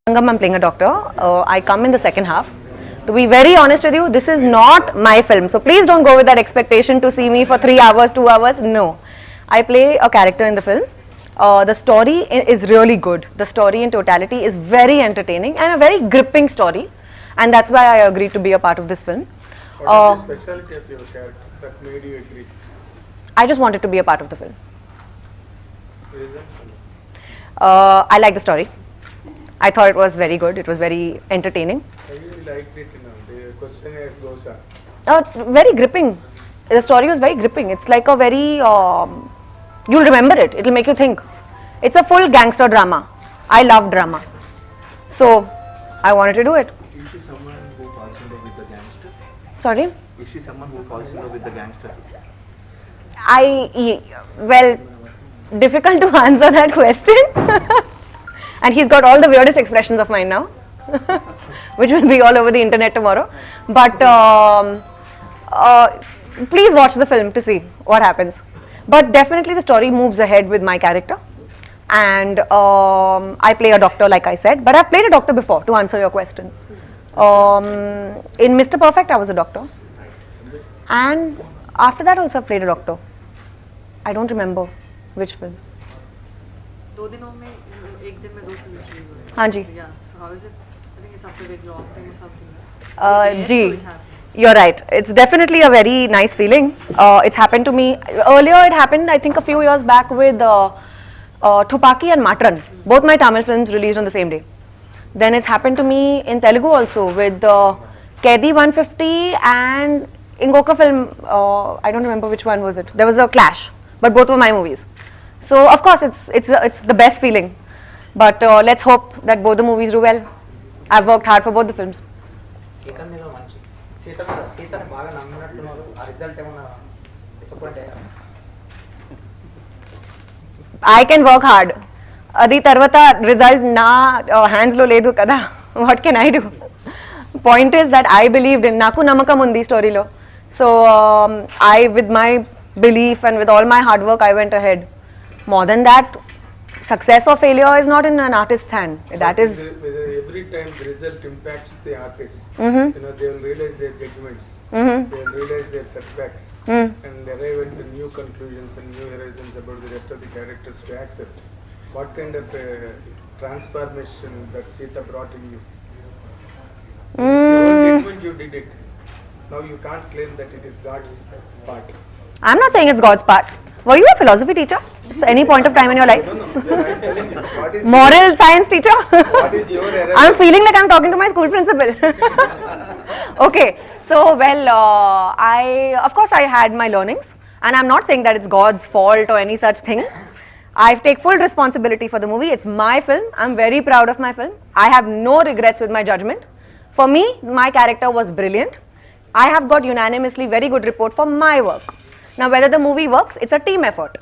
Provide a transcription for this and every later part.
Ranarangam, I'm playing a doctor. I come in the second half. To be very honest with you, this is not my film. So please don't go with that expectation to see me for 3 hours, 2 hours. No. I play a character in the film. The story is really good. The story in totality is very entertaining and a very gripping story. And that's why I agreed to be a part of this film. What is the specialty of your character that made you agree? I just wanted to be a part of the film. Reason? I like the story. I thought it was very good. It was very entertaining. I really liked it. The questionnaire goes on. Very gripping. The story was very gripping. It's like a very, you'll remember it. It'll make you think. It's a full gangster drama. I love drama. So, I wanted to do it. Is she someone who falls in love with the gangster? Sorry? Is she someone who falls in love with the gangster? Well, difficult to answer that question. And he's got all the weirdest expressions of mine now, which will be all over the internet tomorrow. But please watch the film to see what happens. But definitely the story moves ahead with my character. And I play a doctor, like I said. But I've played a doctor before, to answer your question. In Mr. Perfect, I was a doctor. And after that also I played a doctor. I don't remember which film. 2 दिनों में एक दिन में 2 film release हो रही है. हाँ जी. Yeah. So how is it? I think it's after a very long time or something. Gee, you're right. It's definitely a very nice feeling. It's happened to me earlier. It happened, I think, a few years back with Thupaki and Matran. Both my Tamil films released on the same day. Then it's happened to me in Telugu also with Kaidi 150 and Ingoka film. I don't remember which one was it. There was a clash, but both were my movies. So of course it's the best feeling. But let's hope that both the movies do well. I've worked hard for both the films. I can work hard. Adi tarvata result na hands lo ledu kada. What can I do? Point is that I believed in naku namakam undi story lo. So I, with my belief and with all my hard work, I went ahead. More than that, success or failure is not in an artist's hand. That is every time the result impacts the artist. Mm-hmm. They will realize their judgments. Mm-hmm. They will realize their setbacks. Mm. And arrive at the new conclusions and new horizons about the rest of the characters to accept. What kind of transformation that Sita brought in you? Your judgment, you did it. Now you can't claim that it is God's part. I'm not saying it's God's part. Were you a philosophy teacher? So any point of time in your life? No, I'm telling you. What is Moral science teacher? What is your error? I'm feeling like I'm talking to my school principal. Okay, so well, of course I had my learnings, and I'm not saying that it's God's fault or any such thing. I take full responsibility for the movie. It's my film. I'm very proud of my film. I have no regrets with my judgment. For me, my character was brilliant. I have got unanimously very good report for my work. Now whether the movie works, it's a team effort.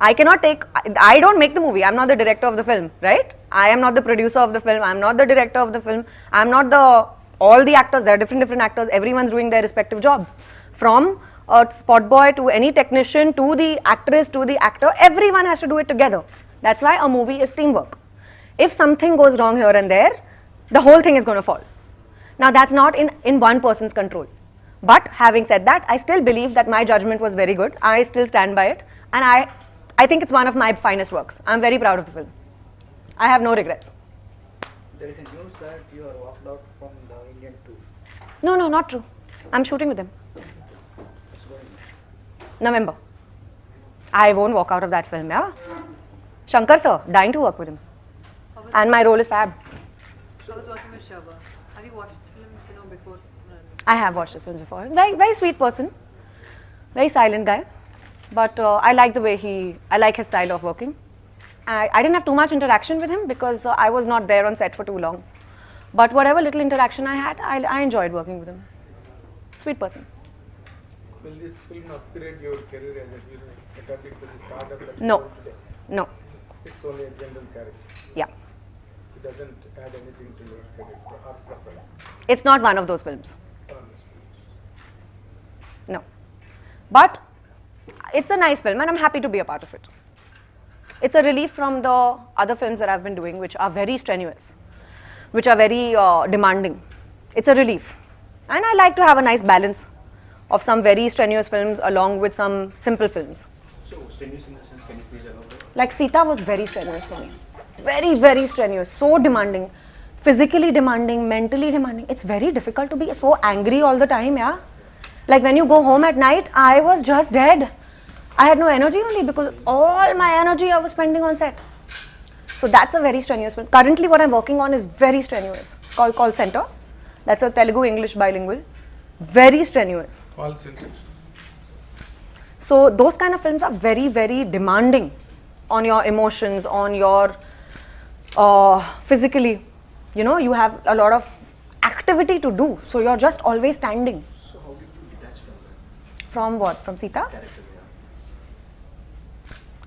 I don't make the movie. I'm not the director of the film, right? I am not the producer of the film. I'm not the director of the film. I'm not all the actors. There are different actors. Everyone's doing their respective job. From a spot boy to any technician to the actress to the actor, everyone has to do it together. That's why a movie is teamwork. If something goes wrong here and there, the whole thing is going to fall. Now that's not in one person's control. But having said that, I still believe that my judgment was very good. I still stand by it, and I think it's one of my finest works. I'm very proud of the film. I have no regrets. There is a news that you are walked out from the Indian tour. No, not true. I'm shooting with them. November. I won't walk out of that film, yeah? Shankar sir, dying to work with him. And my role is fab. I was working with Sharwa. Have you watched films, before? I have watched his films before. Very, very sweet person. Very silent guy. But I like the way I like his style of working. I didn't have too much interaction with him because I was not there on set for too long. But whatever little interaction I had, I enjoyed working with him. Sweet person. Will this film upgrade your career as a hero according to the start of the No. No. It's only a general character. Yeah. It doesn't add anything to your career or profile. It's not one of those films. No. But it's a nice film and I'm happy to be a part of it. It's a relief from the other films that I've been doing, which are very strenuous. which are very demanding. It's a relief. And I like to have a nice balance of some very strenuous films along with some simple films. So, strenuous in the sense, can you please elaborate? Like Sita was very strenuous for me. Very, very strenuous. So demanding. Physically demanding, mentally demanding. It's very difficult to be so angry all the time, yeah. Like when you go home at night, I was just dead. I had no energy only because all my energy I was spending on set. So that's a very strenuous film. Currently what I'm working on is very strenuous. Called Call Center. That's a Telugu-English bilingual. Very strenuous. All senses. So those kind of films are very, very demanding on your emotions, on your physically. You know, you have a lot of activity to do. So you're just always standing. So, how did you detach from that From what? From Sita? character?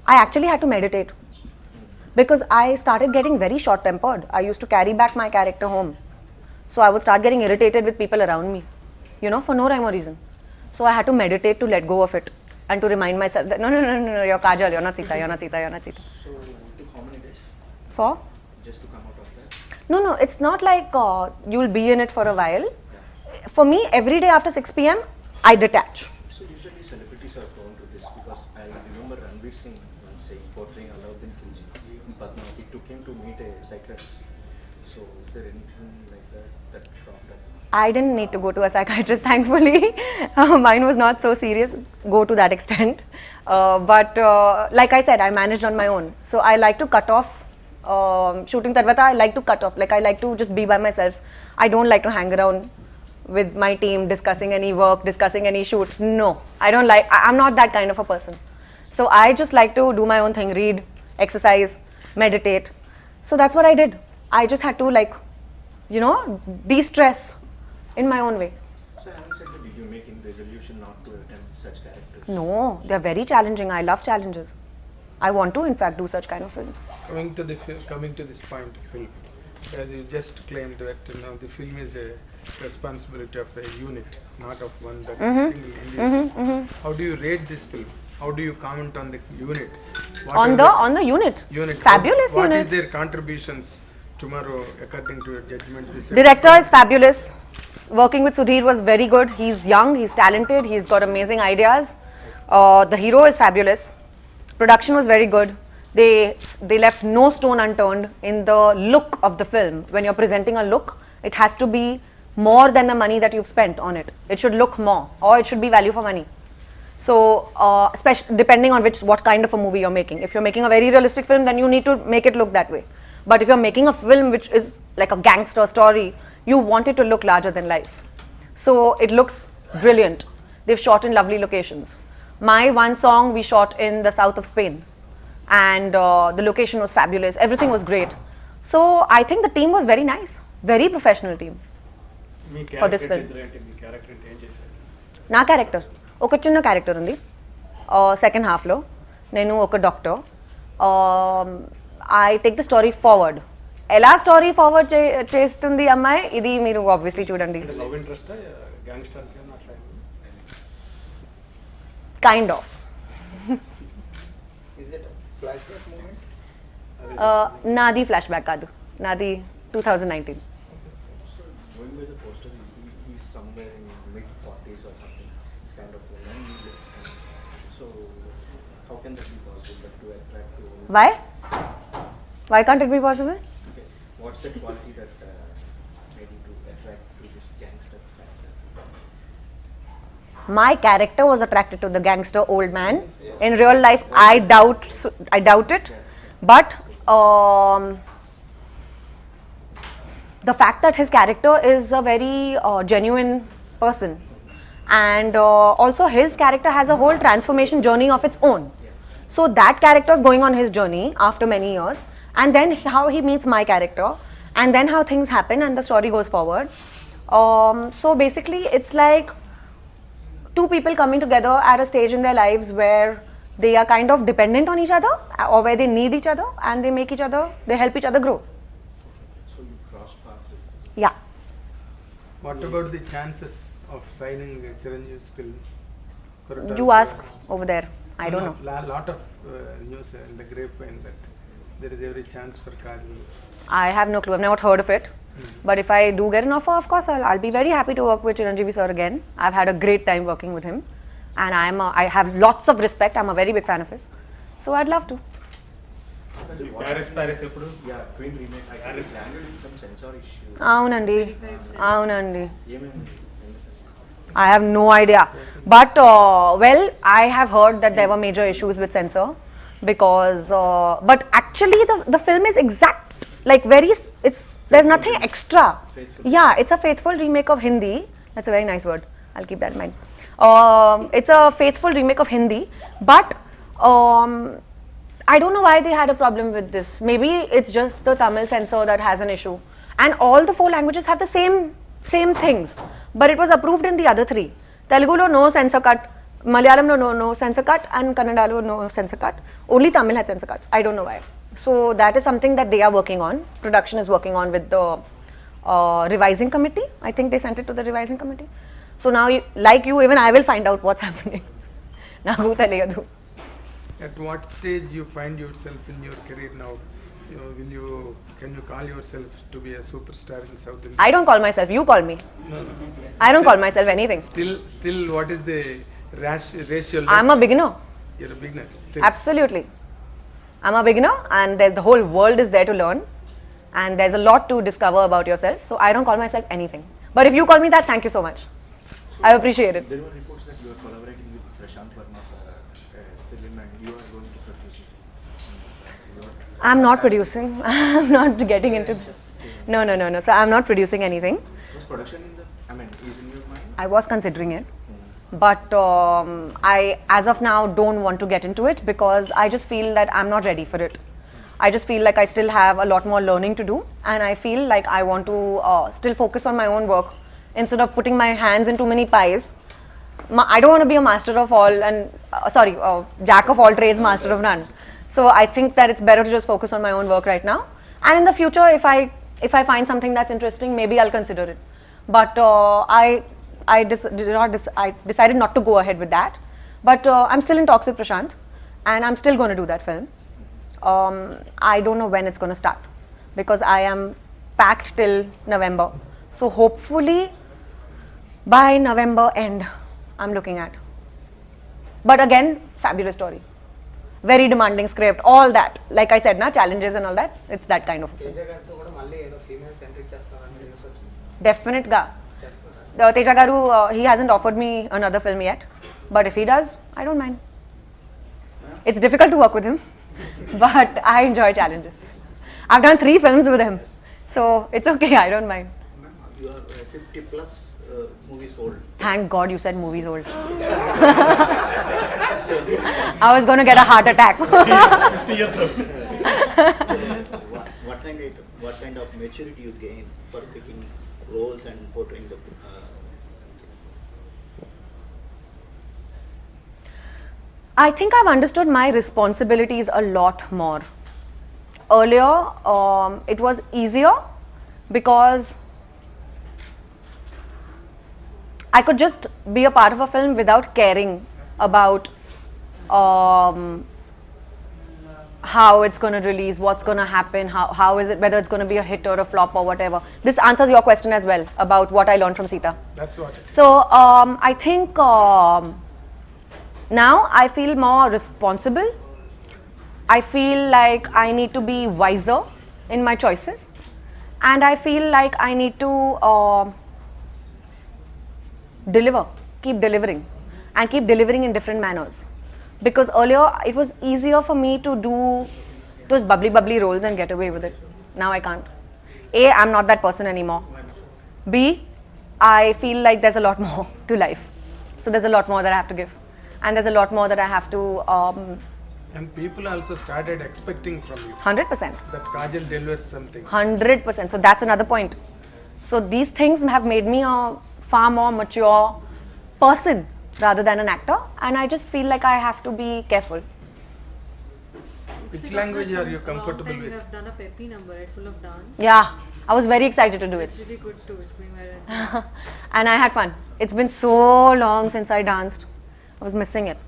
I actually had to meditate. Because I started getting very short-tempered. I used to carry back my character home. So I would start getting irritated with people around me. You know, for no rhyme or reason. So I had to meditate to let go of it. And to remind myself that, no, you're Kajal, you're not Sita, you're not Sita, you're not Sita. So, it took how many days For? just to come out of that? No, it's not like you'll be in it for a while. For me, every day after 6 p.m., I detach. So, usually celebrities are prone to this because I remember Ranveer Singh once saying, portraying Alauddin Khilji in Padma, it took him to meet a psychiatrist. So, is there anything like that cropped up? I didn't need to go to a psychiatrist, thankfully. Mine was not so serious, go to that extent. But like I said, I managed on my own. So I like to cut off, shooting Tarvata, I like to cut off. Like I like to just be by myself. I don't like to hang around with my team, discussing any work, discussing any shoot. No, I don't like, I'm not that kind of a person. So I just like to do my own thing, read, exercise, meditate. So that's what I did. I just had to like, you know, de-stress in my own way. So, having said that, did you make any resolution not to attempt such characters? No, they're very challenging. I love challenges. I want to, in fact, do such kind of films. Coming to this point, film, as you just claimed that the film is a responsibility of a unit, not of one that single individual. How do you rate this film? How do you comment on the unit? What On are the unit. unit? Fabulous What unit. is their contributions tomorrow according to your judgment? This Director is fabulous. Working with Sudheer was very good. He's young, he's talented, he's got amazing ideas. The hero is fabulous. Production was very good. They left no stone unturned in the look of the film. When you're presenting a look, it has to be more than the money that you've spent on it. It should look more, or it should be value for money. So, especially depending on what kind of a movie you're making. If you're making a very realistic film, then you need to make it look that way. But if you're making a film which is like a gangster story, you want it to look larger than life. So it looks brilliant. They've shot in lovely locations. My one song we shot in the south of Spain, and the location was fabulous. Everything was great. So I think the team was very nice, very professional team for this film. నా character ఒక చిన్న character ఉంది second హాఫ్లో నేను ఒక doctor I take the story forward ఎలా story forward చేస్తుంది అమ్మాయి ఇది మీరు ఆబ్వియస్లీ చూడండి kind of Is it a flashback moment? నాది ఫ్లాష్ బ్యాక్ కాదు నాది 2019 So, going by the poster, he's somewhere in mid-40s or something. It's kind of woman. So, how can that be possible that to attract to? why can't it be possible Okay. What's the quality that made you to attract to this gangster character? my character was attracted to the gangster old man. In real life, I doubt it. But the fact that his character is a very genuine person, and also his character has a whole transformation journey of its own. So that character is going on his journey after many years, and then how he meets my character, and then how things happen and the story goes forward. So basically, it's like two people coming together at a stage in their lives where they are kind of dependent on each other, or where they need each other, and they help each other grow. So, you cross paths with. Yeah. What about the chances of signing Chiranjeevi's film? You ask over there. I don't know. Lot of news in the grapevine that there is every chance for Kajal. I have no clue. I've never heard of it. But if I do get an offer, of course, I'll be very happy to work with Chiranjeevi sir again. I've had a great time working with him, and I have lots of respect. I'm a very big fan of his, so I'd love to. Paris ఎప్పుడు? Yeah, Queen remake. I think it's some censor issue. Avunandi, avunandi. ఏమేమి? I have no idea. But well, I have heard that there were major issues with censor because but actually the film is exact, like there's nothing extra. Faithful. Yeah, it's a faithful remake of Hindi. That's a very nice word. I'll keep that in mind. It's a faithful remake of Hindi, but I don't know why they had a problem with this. Maybe it's just the Tamil censor that has an issue, and all the 4 languages have the same things, but it was approved in the other 3. Telugu lo no censor cut, Malayalam lo no censor cut, and Kannada lo no censor cut. Only Tamil had censor cuts. I don't know why. So that is something that they are working on. Production is working on with the revising committee. I think they sent it to the revising committee. So now, like you, even I will find out what's happening. Nagu teliyadu. At what stage you find yourself in your career now? Can you call yourself to be a superstar in South India? I don't call myself. You call me. No. I don't call myself anything. Still, what is the ratio? I'm a beginner. You're a beginner. Still. Absolutely. I'm a beginner, and the whole world is there to learn, and there's a lot to discover about yourself. So I don't call myself anything. But if you call me that, thank you so much. I appreciate it. There were reports that you are collaborating with Prashant Varma for a film and you are going to produce it. I'm not producing. I'm not getting into. No. So I'm not producing anything. Was production is in your mind? I was considering it, but I, as of now, don't want to get into it because I just feel that I'm not ready for it. I just feel like I still have a lot more learning to do, and I feel like I want to still focus on my own work instead of putting my hands in too many pies. I don't want to be a master of all and jack of all trades, master of none. So I think that it's better to just focus on my own work right now, and in the future, if I find something that's interesting, maybe I'll consider it. But I decided not to go ahead with that. But I'm still in talks with Prashant, and I'm still going to do that film. I don't know when it's going to start because I am packed till November. So hopefully by November end, I'm looking at. But again, fabulous story. Very demanding script, all that. Like I said, challenges and all that. It's that kind of film. Teja గారితో కూడా మళ్ళీ ఏదో female centric చేస్తారని news వచ్చింది. Definite ga. చేస్తున్నారా? Teja Garu, he hasn't offered me another film yet. But if he does, I don't mind. It's difficult to work with him, but I enjoy challenges. I've done 3 films with him, so it's okay. I don't mind. You are 50 plus movies old. Thank God you said movies old. I was going to get a heart attack. What kind of maturity you gain for picking roles and portraying the I think I've understood my responsibilities a lot more. Earlier, it was easier because I could just be a part of a film without caring about how it's going to release, what's going to happen, how is it, whether it's going to be a hit or a flop or whatever. This answers your question as well about what I learned from Sita. That's what. So I think now I feel more responsible. I feel like I need to be wiser in my choices, and I feel like I need to keep delivering and keep delivering in different manners. Because earlier it was easier for me to do those bubbly roles and get away with it. Now I can't. A, I'm not that person anymore. B, I feel like there's a lot more to life. So there's a lot more that I have to give. And there's a lot more that I have to... And people also started expecting from you 100%. that Kajal delivers something. 100%. So that's another point. So these things have made me a far more mature person rather than an actor. And I just feel like I have to be careful. Which language are you comfortable You with? have done a peppy number, right, full of dance. Yeah, I was very excited to do it. It's really good too. It's being very And I had fun. It's been so long since I danced. I was missing it.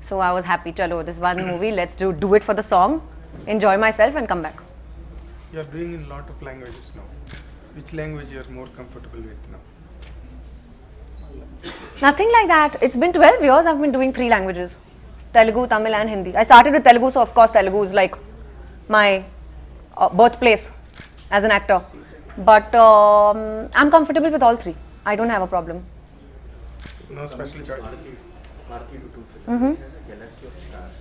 So I was happy. Chalo, this one movie, let's do it for the song, enjoy myself and come back. You are doing in a lot of languages now. Which language you are more comfortable with now? Nothing like that. It's been 12 years I've been doing 3 languages. Telugu, Tamil and Hindi. I started with Telugu, so of course Telugu is like my birthplace as an actor. But I'm comfortable with all 3. I don't have a problem. No special choice. Marti to two films. It has a galaxy of stars.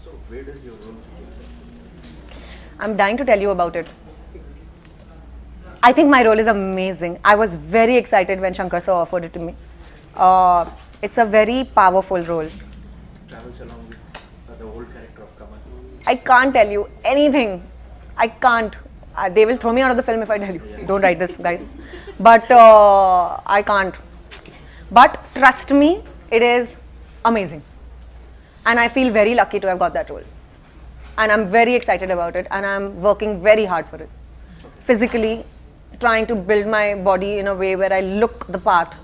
So where does your role fit in? I'm dying to tell you about it. I think my role is amazing. I was very excited when Shankar sir offered it to me. It's a very powerful role. Travels along with the old character of Kamal. I can't tell you anything. I can't. They will throw me out of the film if I tell you. Don't write this, guys. But I can't. But trust me, it is amazing. And I feel very lucky to have got that role. And I'm very excited about it. And I'm working very hard for it. Physically, trying to build my body in a way where I look the part.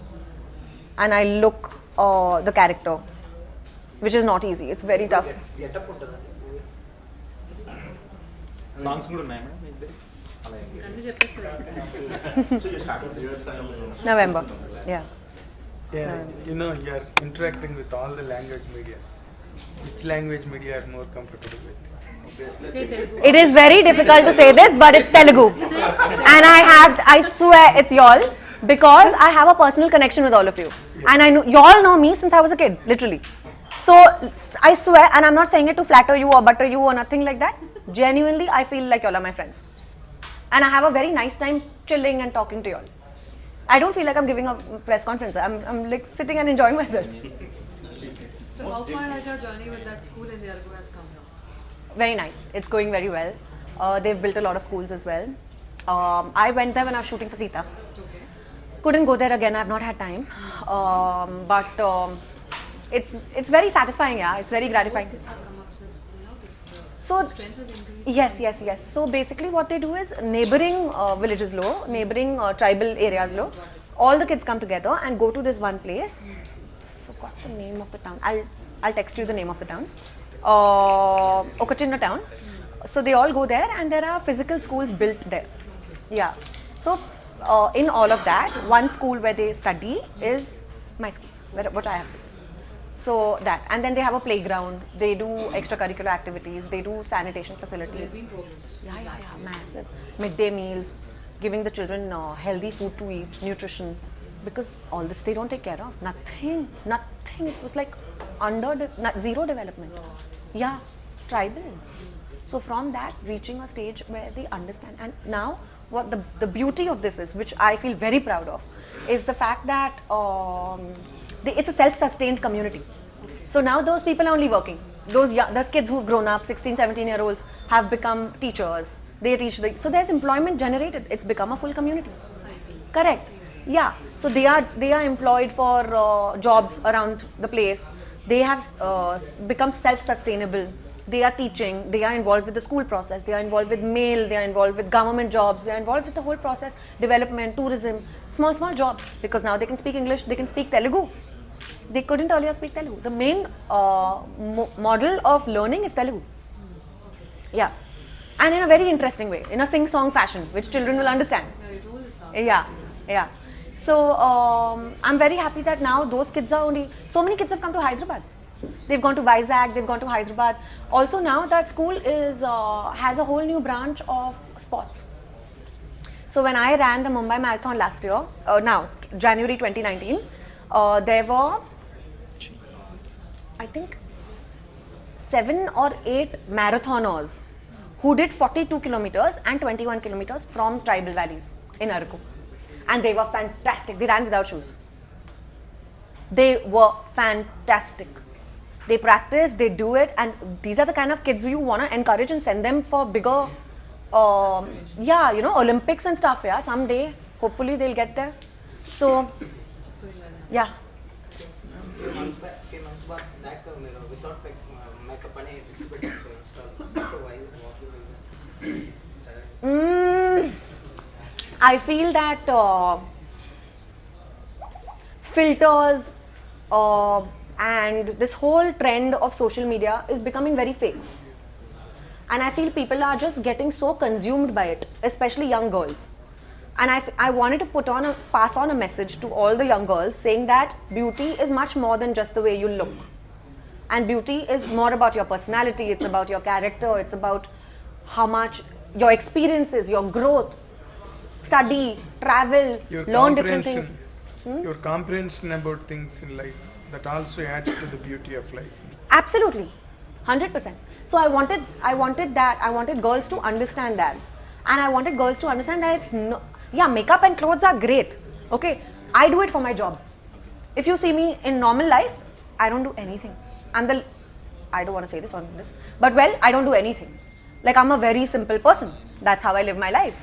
And I look the character. Which is not easy. It's very tough. Songs కూడా ఉన్నాయి madam మీ ఇద్దరి అన్ని చెప్పేస్తారు. So you started rehearsal. November. Yeah. Yeah, you know, you are interacting with all the language medias. Which language media are more comfortable with? Say Telugu. It is very difficult to say this, but it's Telugu. And I swear it's y'all because I have a personal connection with all of you. And I know, y'all know me since I was a kid, literally. So I swear, and I'm not saying it to flatter you or butter you or nothing like that. Genuinely, I feel like y'all are my friends. And I have a very nice time chilling and talking to y'all. I don't feel like I'm giving a press conference. I'm like sitting and enjoying myself. So how far has your journey with that school in Telugu has come now? Very nice. It's going very well. They've built a lot of schools as well. I went there when I was shooting for Sithara. Okay. Couldn't go there again. I've not had time. But it's very satisfying. Yeah, it's very gratifying. Kids have come up to that school now. The So strength has increased. yes. So basically, what they do is neighboring villages lo, neighboring tribal areas lo, all the kids come together and go to this one place. Forgot the name of the town. I'll text you the name of the town. Okachinna town. So they all go there, and there are physical schools built there. Yeah. So in all of that, one school where they study is my school, what I have. So that, and then they have a playground. They do extracurricular activities. They do sanitation facilities. There's been progress. Yeah, massive. Midday meals, giving the children healthy food to eat, nutrition, because all this they don't take care of. Nothing. It was like zero development. Yeah, tribal. So from that, reaching a stage where they understand. And now, what the beauty of this is, which I feel very proud of, is the fact that it's a self-sustained community. So now those people are only working. Those kids who've grown up, 16, 17-year-olds, have become teachers. They teach. So there's employment generated. It's become a full community. Correct. Yeah. So they are employed for jobs around the place. They have become self-sustainable. They are teaching. They are involved with the school process. They are involved with mail. They are involved with government jobs. They are involved with the whole process, development, tourism, small jobs. Because now they can speak English. They can speak Telugu. They couldn't earlier speak Telugu. The main model of learning is Telugu. Yeah. And in a very interesting way, in a sing-song fashion, which children will understand. Yeah, you told us that. Yeah. So I'm very happy that now those kids are only, so many kids have come to Hyderabad. They've gone to Vizag, they've gone to Hyderabad. Also now that school has a whole new branch of sports. So when I ran the Mumbai Marathon last year, January 2019, there were, I think, 7 or 8 marathoners who did 42 kilometers and 21 kilometers from tribal valleys in Araku. And they were fantastic. They ran without shoes. They were fantastic. They practice, they do it, and these are the kind of kids who you want to encourage and send them for bigger, Olympics and stuff. Yeah, someday, hopefully they'll get there. So, yeah. Few months back, మీరు without makeup అని expected to install. So why what you doing that? I feel that filters and this whole trend of social media is becoming very fake. And I feel people are just getting so consumed by it, especially young girls. And I wanted to pass on a message to all the young girls saying that beauty is much more than just the way you look. And beauty is more about your personality, it's about your character, it's about how much your experiences, your growth, study, travel, Your learn different comprehension, things. your comprehension about things in life, that also adds to the beauty of life. Absolutely, 100%. So I wanted girls to understand that, and I wanted girls to understand that it's no, yeah, makeup and clothes are great. Okay, I do it for my job. If you see me in normal life, I don't do anything. I don't want to say this on this, but well, I don't do anything. Like, I'm a very simple person. That's how I live my life.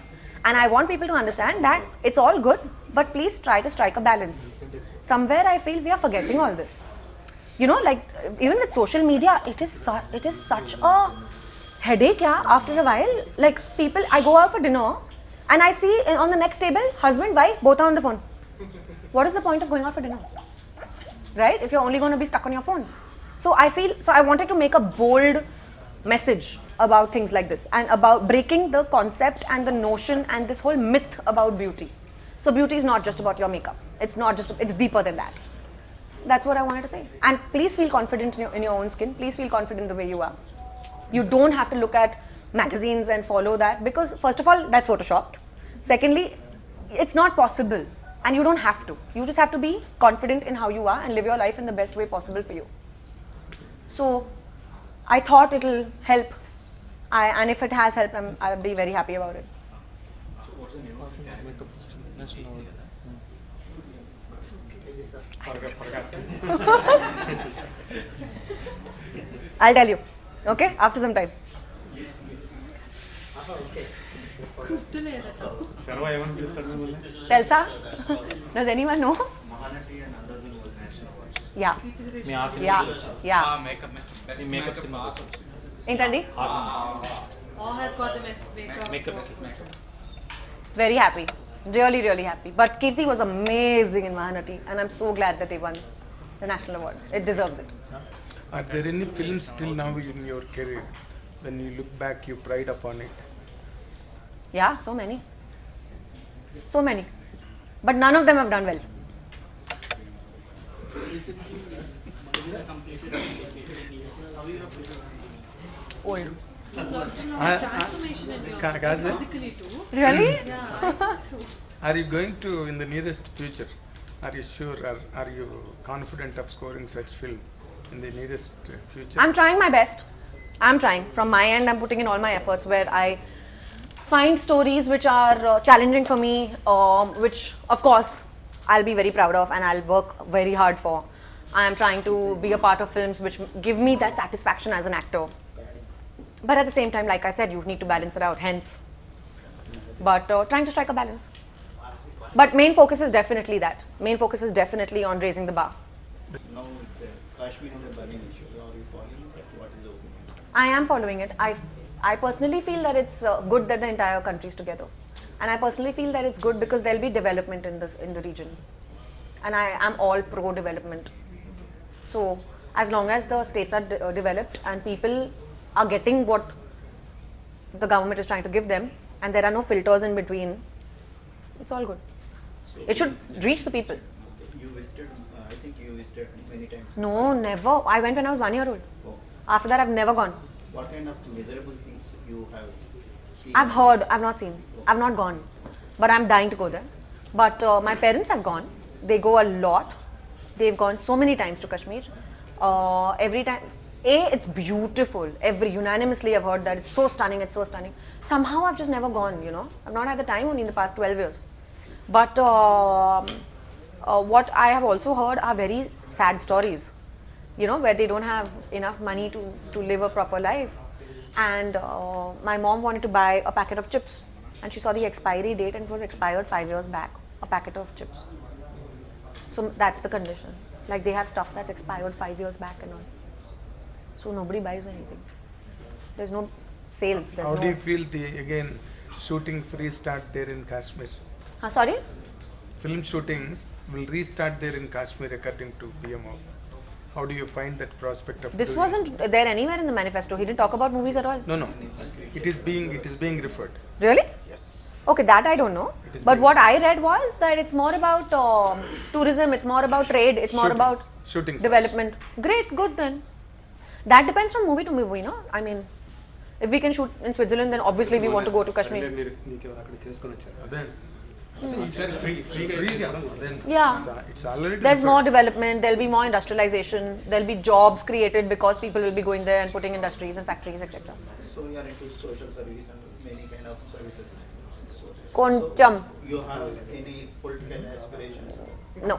And I want people to understand that it's all good, but please try to strike a balance. Somewhere I feel we are forgetting all this. You know, like even with social media, it is such a headache, yeah, after a while. Like people, I go out for dinner and I see on the next table, husband, wife, both are on the phone. What is the point of going out for dinner? Right? If you're only going to be stuck on your phone. So I wanted to make a bold message about things like this and about breaking the concept and the notion and this whole myth about beauty. So beauty is not just about your makeup. It's deeper than that. That's what I wanted to say. And please feel confident in your own skin. Please feel confident the way you are. You don't have to look at magazines and follow that, because first of all, that's photoshopped. Secondly, it's not possible and you don't have to. You just have to be confident in how you are and live your life in the best way possible for you. So I thought it'll help, and if it has helped, I'll be very happy about it. What's the name of the character? I'll tell you, okay, after some time. Okay. Sarva ఏమని పిలుస్తాడు మిమ్మల్ని? Telsa? Does anyone know? Mahanati and Andadhan was national awards. Yeah. మీ ఆ cinema Yeah. ఈ makeup cinema ఏంటండి? All has got the makeup. Makeup Very happy. Really, really happy. But Kirti was amazing in Mahanati, and I'm so glad that they won the national award. It deserves it. Are there any films till now in your career, when you look back, you pride upon it? Yeah, so many. So many. But none of them have done well. Old. Transformation in your Kajal? physically too. Really? Yeah, I think so. Are you going to, in the nearest future, are you sure, are you confident of scoring such film in the nearest future? I'm trying my best. I'm trying. From my end, I'm putting in all my efforts where I find stories which are challenging for me, which of course I'll be very proud of and I'll work very hard for. I am trying to be a part of films which give me that satisfaction as an actor. But at the same time, like I said, you need to balance it out, hence. But trying to strike a balance. But main focus is definitely that. Main focus is definitely on raising the bar. Now it's Kashmir is a burning issue. Are you following that? What is the opinion? I am following it. I personally feel that it's good that the entire country is together. And I personally feel that it's good because there'll be development in the region. And I am all pro development. So as long as the states are developed and people are getting what the government is trying to give them, and there are no filters in between, it's all good. It should reach the people. You visited, I think you visited many times. No, never. I went when I was 1 year old. Oh. After that, I've never gone. What kind of miserable things you have seen? I've heard, I've not seen, I've not gone, but I'm dying to go there. But my parents have gone. They go a lot. They've gone so many times to Kashmir. Every time, it's beautiful. Unanimously I've heard that it's so stunning, it's so stunning. Somehow I've just never gone, you know. I've not had the time only in the past 12 years. But what I have also heard are very sad stories, you know, where they don't have enough money to live a proper life. And my mom wanted to buy a packet of chips and she saw the expiry date and it was expired 5 years back, a packet of chips. So that's the condition. Like they have stuff that's expired 5 years back and all. So nobody buys anything. There's no sales. How do you feel again shootings restart there in Kashmir? Sorry? Film shootings will restart there in Kashmir according to BMO. How do you find that prospect of This doing wasn't there anywhere in the manifesto. He didn't talk about movies at all. No. It is being referred. Really? Yes. Okay, that I don't know. It is But big. what I read was that it's more about tourism, it's more about trade, it's more about Shootings. development. Great, good then. That depends from movie to movie, no? I mean, if we can shoot in Switzerland, then obviously we want to go to Kashmir. మీరు నీకెవరు అక్కడ చేసుకొని వచ్చారు Then, ఈసారి ఫ్రీగా then Yeah. it's already done There's for- more development, there'll be more industrialization, there'll be jobs created because people will be going there and putting industries and factories, etc. So you are into social service and many kind of services. So, Koncham. you have any political aspirations? No.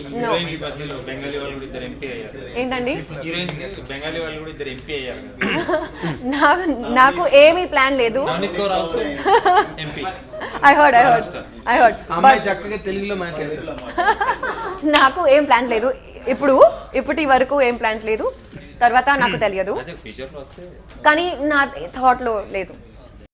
Heroine బదులు బెంగాలీ వాళ్ళు కూడా ఇద్దరు MP అయ్యారు. ఏంటండి heroines Bengali వాళ్ళు కూడా ఇద్దరు MP అయ్యారు. నాకు ఏమీ ప్లాన్ లేదు. Navneet Kaur also MP. I heard. అమ్మాయి చక్కగా తెలుగులో మాట్లాడారు. నాకు ఏం ప్లాన్స్ లేదు. ఇప్పటి వరకు ఏం ప్లాన్స్ లేదు. తర్వాత నాకు తెలియదు. అదే ఫ్యూచర్ లో వస్తే కానీ నా థాట్ లో లేదు.